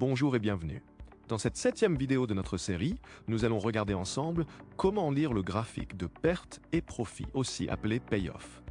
Bonjour et bienvenue. Dans cette 7e vidéo de notre série, nous allons regarder ensemble comment lire le graphique de perte et profit, aussi appelé payoff.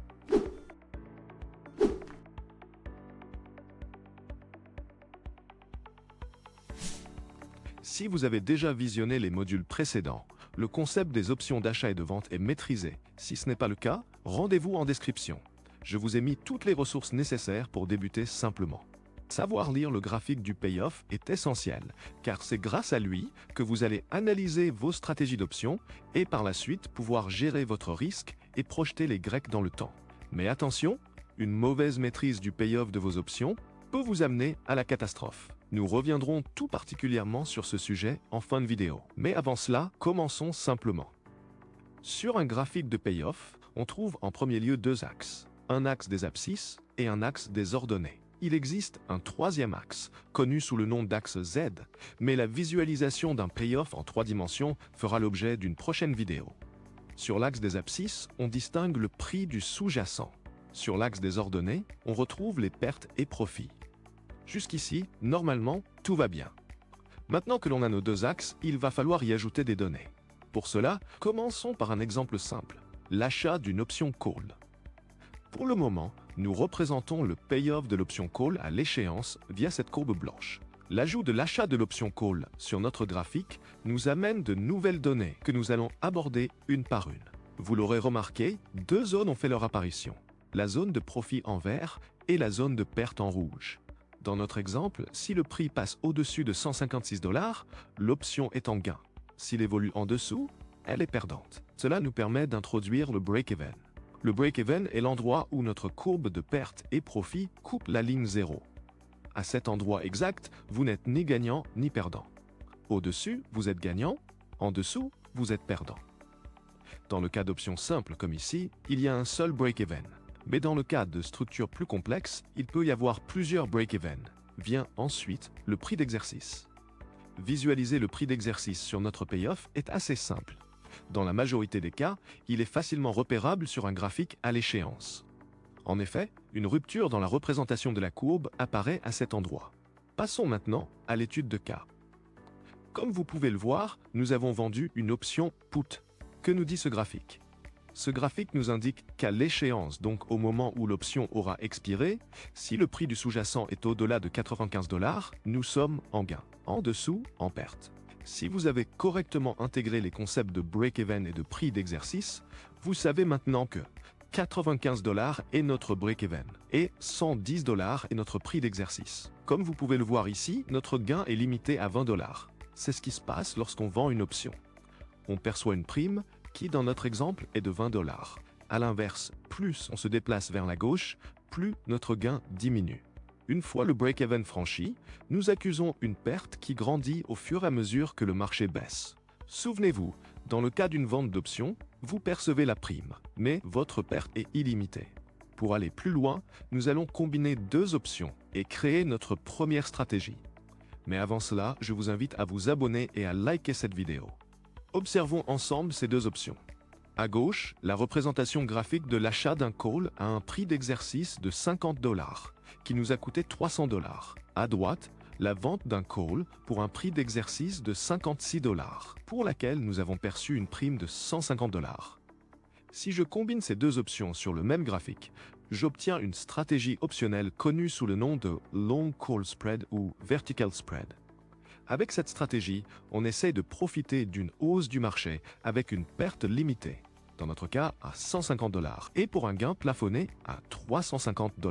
Si vous avez déjà visionné les modules précédents, le concept des options d'achat et de vente est maîtrisé. Si ce n'est pas le cas, rendez-vous en description. Je vous ai mis toutes les ressources nécessaires pour débuter simplement. Savoir lire le graphique du payoff est essentiel, car c'est grâce à lui que vous allez analyser vos stratégies d'options et par la suite pouvoir gérer votre risque et projeter les grecs dans le temps. Mais attention, une mauvaise maîtrise du payoff de vos options peut vous amener à la catastrophe. Nous reviendrons tout particulièrement sur ce sujet en fin de vidéo. Mais avant cela, commençons simplement. Sur un graphique de payoff, on trouve en premier lieu deux axes. Un axe des abscisses et un axe des ordonnées. Il existe un troisième axe, connu sous le nom d'axe Z, mais la visualisation d'un payoff en 3 dimensions fera l'objet d'une prochaine vidéo. Sur l'axe des abscisses, on distingue le prix du sous-jacent. Sur l'axe des ordonnées, on retrouve les pertes et profits. Jusqu'ici, normalement, tout va bien. Maintenant que l'on a nos deux axes, il va falloir y ajouter des données. Pour cela, commençons par un exemple simple, l'achat d'une option call. Pour le moment, nous représentons le payoff de l'option call à l'échéance via cette courbe blanche. L'ajout de l'achat de l'option call sur notre graphique nous amène de nouvelles données que nous allons aborder une par une. Vous l'aurez remarqué, deux zones ont fait leur apparition. La zone de profit en vert et la zone de perte en rouge. Dans notre exemple, si le prix passe au-dessus de 156 $, l'option est en gain. S'il évolue en dessous, elle est perdante. Cela nous permet d'introduire le break-even. Le break-even est l'endroit où notre courbe de perte et profit coupe la ligne 0. À cet endroit exact, vous n'êtes ni gagnant ni perdant. Au-dessus, vous êtes gagnant, en dessous, vous êtes perdant. Dans le cas d'options simples comme ici, il y a un seul break-even. Mais dans le cas de structures plus complexes, il peut y avoir plusieurs break-even. Vient ensuite le prix d'exercice. Visualiser le prix d'exercice sur notre payoff est assez simple. Dans la majorité des cas, il est facilement repérable sur un graphique à l'échéance. En effet, une rupture dans la représentation de la courbe apparaît à cet endroit. Passons maintenant à l'étude de cas. Comme vous pouvez le voir, nous avons vendu une option put. Que nous dit ce graphique ? Ce graphique nous indique qu'à l'échéance, donc au moment où l'option aura expiré, si le prix du sous-jacent est au-delà de 95 $, nous sommes en gain, en dessous, en perte. Si vous avez correctement intégré les concepts de break-even et de prix d'exercice, vous savez maintenant que 95 $ est notre break-even et 110 $ est notre prix d'exercice. Comme vous pouvez le voir ici, notre gain est limité à 20 $. C'est ce qui se passe lorsqu'on vend une option. On perçoit une prime qui, dans notre exemple, est de 20 $. À l'inverse, plus on se déplace vers la gauche, plus notre gain diminue. Une fois le break-even franchi, nous accusons une perte qui grandit au fur et à mesure que le marché baisse. Souvenez-vous, dans le cas d'une vente d'options, vous percevez la prime, mais votre perte est illimitée. Pour aller plus loin, nous allons combiner deux options et créer notre première stratégie. Mais avant cela, je vous invite à vous abonner et à liker cette vidéo. Observons ensemble ces deux options. À gauche, la représentation graphique de l'achat d'un call à un prix d'exercice de 50 $, qui nous a coûté 300 $. À droite, la vente d'un call pour un prix d'exercice de 56 $, pour laquelle nous avons perçu une prime de 150 $. Si je combine ces deux options sur le même graphique, j'obtiens une stratégie optionnelle connue sous le nom de Long Call Spread ou Vertical Spread. Avec cette stratégie, on essaye de profiter d'une hausse du marché avec une perte limitée, dans notre cas à 150 $, et pour un gain plafonné à 350 $.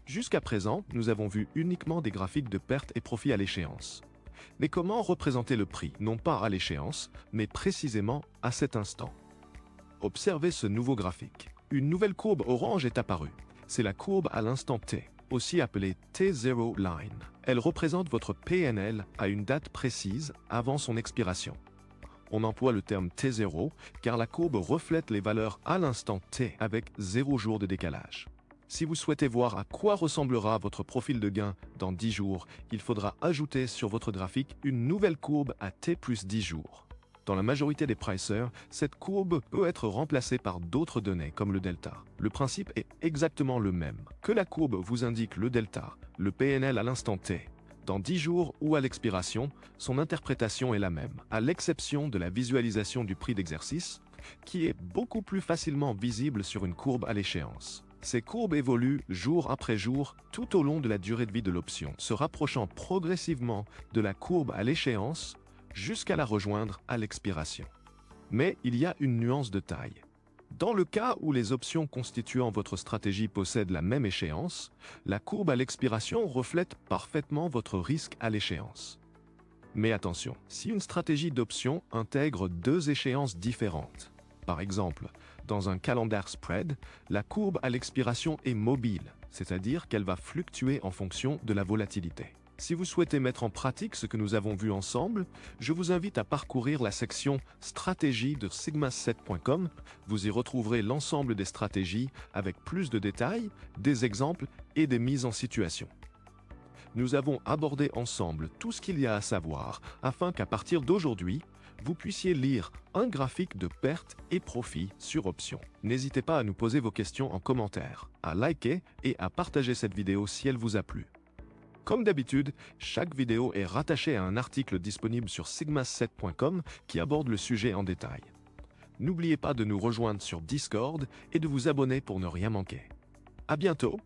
Jusqu'à présent, nous avons vu uniquement des graphiques de perte et profit à l'échéance. Mais comment représenter le prix, non pas à l'échéance, mais précisément à cet instant ? Observez ce nouveau graphique. Une nouvelle courbe orange est apparue. C'est la courbe à l'instant T, aussi appelée T0 line. Elle représente votre PNL à une date précise avant son expiration. On emploie le terme T0 car la courbe reflète les valeurs à l'instant T avec 0 jours de décalage. Si vous souhaitez voir à quoi ressemblera votre profil de gain dans 10 jours, il faudra ajouter sur votre graphique une nouvelle courbe à T plus 10 jours. Dans la majorité des pricers, cette courbe peut être remplacée par d'autres données comme le delta. Le principe est exactement le même. Que la courbe vous indique le delta, le PNL à l'instant T, Dans 10 jours ou à l'expiration, son interprétation est la même, à l'exception de la visualisation du prix d'exercice, qui est beaucoup plus facilement visible sur une courbe à l'échéance. Ces courbes évoluent jour après jour tout au long de la durée de vie de l'option, se rapprochant progressivement de la courbe à l'échéance jusqu'à la rejoindre à l'expiration. Mais il y a une nuance de taille. Dans le cas où les options constituant votre stratégie possèdent la même échéance, la courbe à l'expiration reflète parfaitement votre risque à l'échéance. Mais attention, si une stratégie d'option intègre deux échéances différentes, par exemple, dans un calendar spread, la courbe à l'expiration est mobile, c'est-à-dire qu'elle va fluctuer en fonction de la volatilité. Si vous souhaitez mettre en pratique ce que nous avons vu ensemble, je vous invite à parcourir la section Stratégie de sigma7.com. Vous y retrouverez l'ensemble des stratégies avec plus de détails, des exemples et des mises en situation. Nous avons abordé ensemble tout ce qu'il y a à savoir afin qu'à partir d'aujourd'hui, vous puissiez lire un graphique de pertes et profits sur option. N'hésitez pas à nous poser vos questions en commentaire, à liker et à partager cette vidéo si elle vous a plu. Comme d'habitude, chaque vidéo est rattachée à un article disponible sur sigma7.com qui aborde le sujet en détail. N'oubliez pas de nous rejoindre sur Discord et de vous abonner pour ne rien manquer. À bientôt!